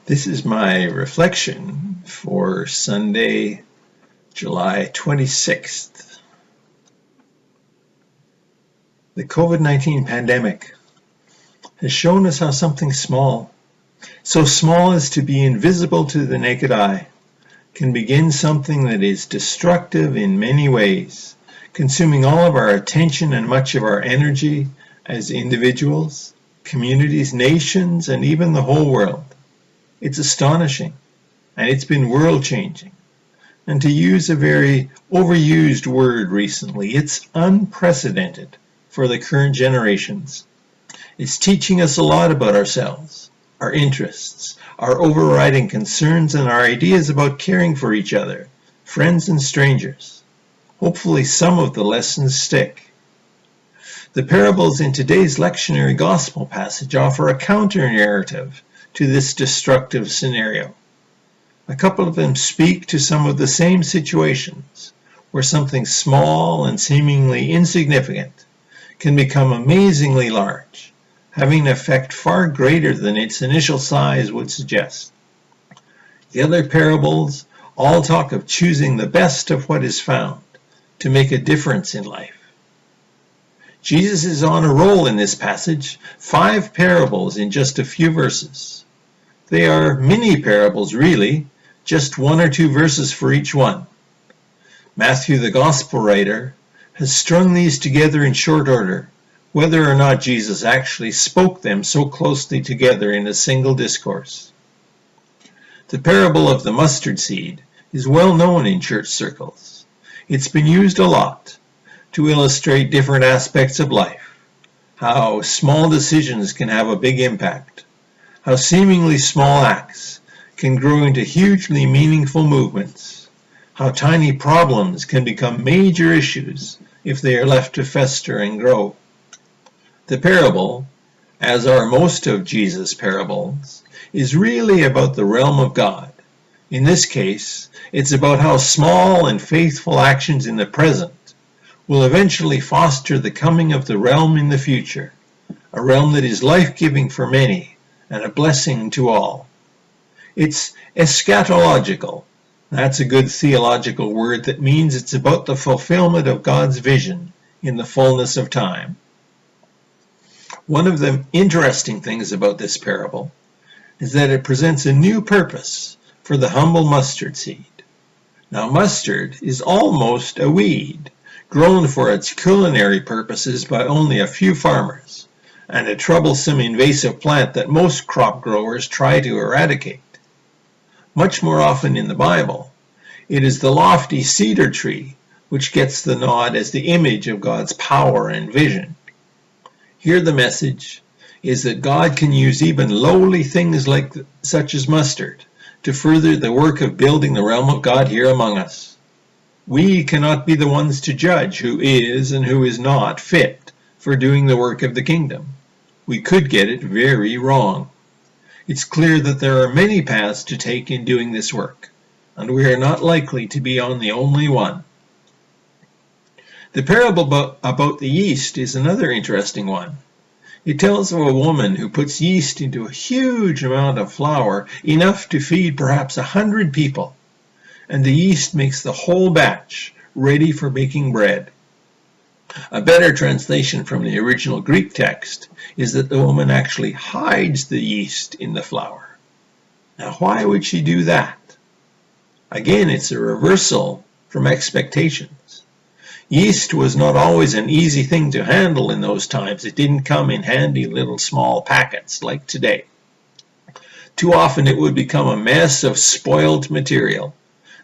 This is my reflection for Sunday, July 26th. The COVID-19 pandemic has shown us how something small, so small as to be invisible to the naked eye, can begin something that is destructive in many ways, consuming all of our attention and much of our energy as individuals, communities, nations, and even the whole world. It's astonishing, and it's been world-changing. And to use a very overused word recently, it's unprecedented for the current generations. It's teaching us a lot about ourselves, our interests, our overriding concerns, and our ideas about caring for each other, friends and strangers. Hopefully some of the lessons stick. The parables in today's lectionary gospel passage offer a counter-narrative to this destructive scenario. A couple of them speak to some of the same situations where something small and seemingly insignificant can become amazingly large, having an effect far greater than its initial size would suggest. The other parables all talk of choosing the best of what is found to make a difference in life. Jesus is on a roll in this passage, 5 parables in just a few verses. They are mini parables really, just 1 or 2 verses for each one. Matthew, the gospel writer, has strung these together in short order, whether or not Jesus actually spoke them so closely together in a single discourse. The parable of the mustard seed is well known in church circles. It's been used a lot to illustrate different aspects of life, how small decisions can have a big impact, how seemingly small acts can grow into hugely meaningful movements, how tiny problems can become major issues if they are left to fester and grow. The parable, as are most of Jesus' parables, is really about the realm of God. In this case, it's about how small and faithful actions in the present will eventually foster the coming of the realm in the future, a realm that is life-giving for many and a blessing to all. It's eschatological. That's a good theological word that means it's about the fulfillment of God's vision in the fullness of time. One of the interesting things about this parable is that it presents a new purpose for the humble mustard seed. Now, mustard is almost a weed, grown for its culinary purposes by only a few farmers, and a troublesome invasive plant that most crop growers try to eradicate. Much more often in the Bible, it is the lofty cedar tree which gets the nod as the image of God's power and vision. Here the message is that God can use even lowly things such as mustard to further the work of building the realm of God here among us. We cannot be the ones to judge who is and who is not fit for doing the work of the kingdom. We could get it very wrong. It's clear that there are many paths to take in doing this work, and we are not likely to be on the only one. The parable about the yeast is another interesting one. It tells of a woman who puts yeast into a huge amount of flour, enough to feed perhaps 100 people, and the yeast makes the whole batch ready for baking bread. A better translation from the original Greek text is that the woman actually hides the yeast in the flour. Now, why would she do that? Again, it's a reversal from expectations. Yeast was not always an easy thing to handle in those times. It didn't come in handy little small packets like today. Too often it would become a mess of spoiled material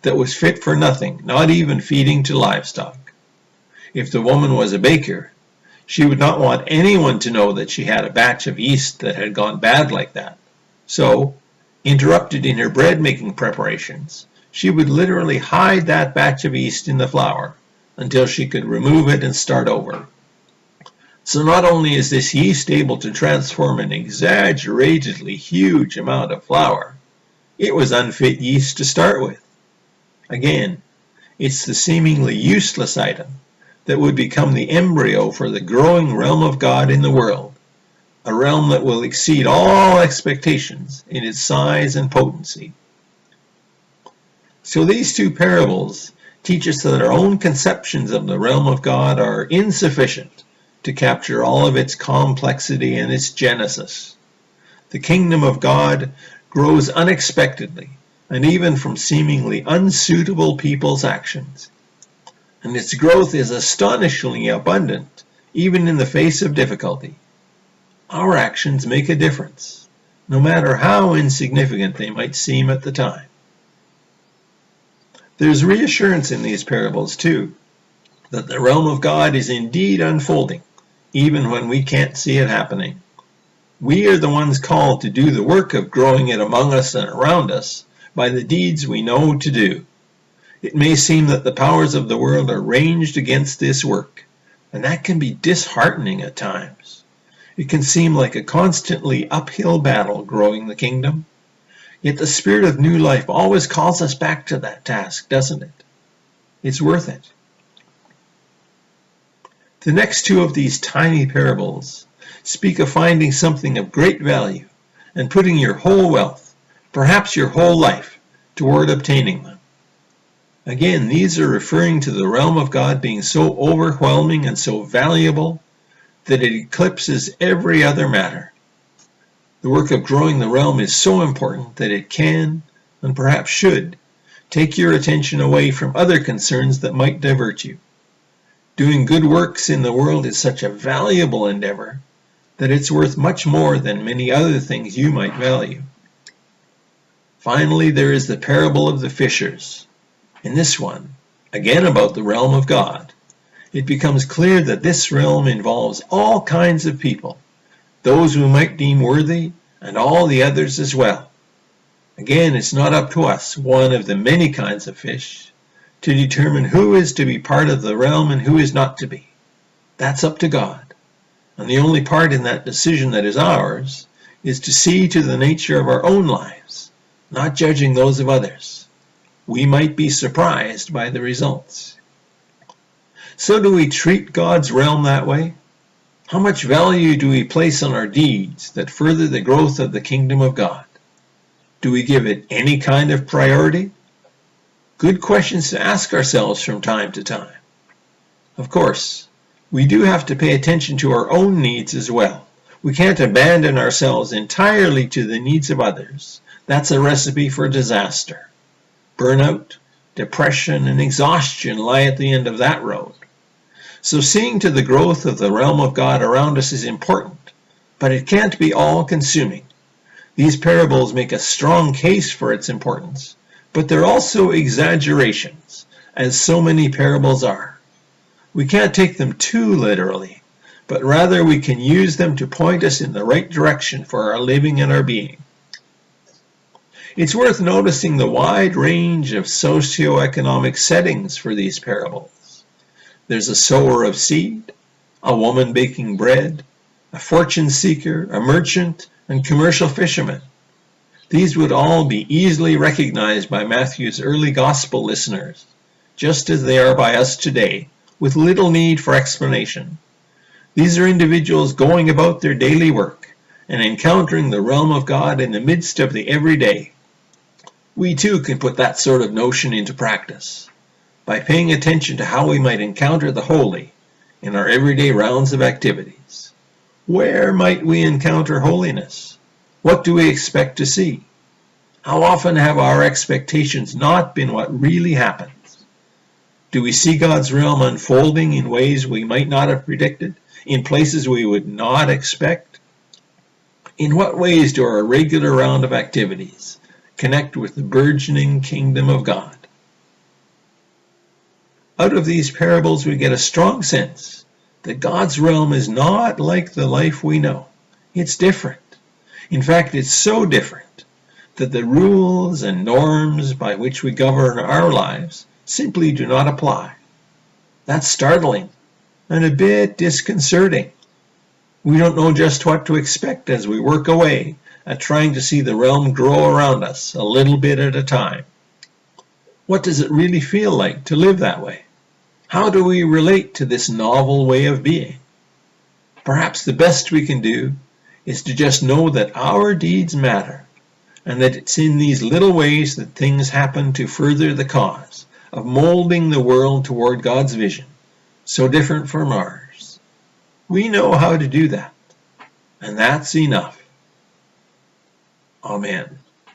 that was fit for nothing, not even feeding to livestock. If the woman was a baker, she would not want anyone to know that she had a batch of yeast that had gone bad like that. So, interrupted in her bread-making preparations, she would literally hide that batch of yeast in the flour until she could remove it and start over. So not only is this yeast able to transform an exaggeratedly huge amount of flour, it was unfit yeast to start with. Again, it's the seemingly useless item that would become the embryo for the growing realm of God in the world, a realm that will exceed all expectations in its size and potency. So these two parables teach us that our own conceptions of the realm of God are insufficient to capture all of its complexity and its genesis. The kingdom of God grows unexpectedly and even from seemingly unsuitable people's actions. And its growth is astonishingly abundant, even in the face of difficulty. Our actions make a difference, no matter how insignificant they might seem at the time. There's reassurance in these parables, too, that the realm of God is indeed unfolding, even when we can't see it happening. We are the ones called to do the work of growing it among us and around us by the deeds we know to do. It may seem that the powers of the world are ranged against this work, and that can be disheartening at times. It can seem like a constantly uphill battle growing the kingdom. Yet the Spirit of new life always calls us back to that task, doesn't it? It's worth it. The next two of these tiny parables speak of finding something of great value and putting your whole wealth, perhaps your whole life, toward obtaining them. Again, these are referring to the realm of God being so overwhelming and so valuable that it eclipses every other matter. The work of growing the realm is so important that it can, and perhaps should, take your attention away from other concerns that might divert you. Doing good works in the world is such a valuable endeavor that it's worth much more than many other things you might value. Finally, there is the parable of the fishers. In this one, again about the realm of God, it becomes clear that this realm involves all kinds of people, those who might deem worthy, and all the others as well. Again, it's not up to us, one of the many kinds of fish, to determine who is to be part of the realm and who is not to be. That's up to God. And the only part in that decision that is ours is to see to the nature of our own lives, not judging those of others. We might be surprised by the results. So do we treat God's realm that way? How much value do we place on our deeds that further the growth of the kingdom of God? Do we give it any kind of priority? Good questions to ask ourselves from time to time. Of course, we do have to pay attention to our own needs as well. We can't abandon ourselves entirely to the needs of others. That's a recipe for disaster. Burnout, depression, and exhaustion lie at the end of that road. So seeing to the growth of the realm of God around us is important, but it can't be all-consuming. These parables make a strong case for its importance, but they're also exaggerations, as so many parables are. We can't take them too literally, but rather we can use them to point us in the right direction for our living and our being. It's worth noticing the wide range of socioeconomic settings for these parables. There's a sower of seed, a woman baking bread, a fortune seeker, a merchant, and commercial fishermen. These would all be easily recognized by Matthew's early gospel listeners, just as they are by us today, with little need for explanation. These are individuals going about their daily work and encountering the realm of God in the midst of the everyday. We too can put that sort of notion into practice by paying attention to how we might encounter the holy in our everyday rounds of activities. Where might we encounter holiness? What do we expect to see? How often have our expectations not been what really happens? Do we see God's realm unfolding in ways we might not have predicted, in places we would not expect? In what ways do our regular round of activities connect with the burgeoning kingdom of God? Out of these parables we get a strong sense that God's realm is not like the life we know. It's different. In fact, it's so different that the rules and norms by which we govern our lives simply do not apply. That's startling and a bit disconcerting. We don't know just what to expect as we work away at trying to see the realm grow around us a little bit at a time. What does it really feel like to live that way? How do we relate to this novel way of being? Perhaps the best we can do is to just know that our deeds matter, and that it's in these little ways that things happen to further the cause of molding the world toward God's vision, so different from ours. We know how to do that, and that's enough. Amen.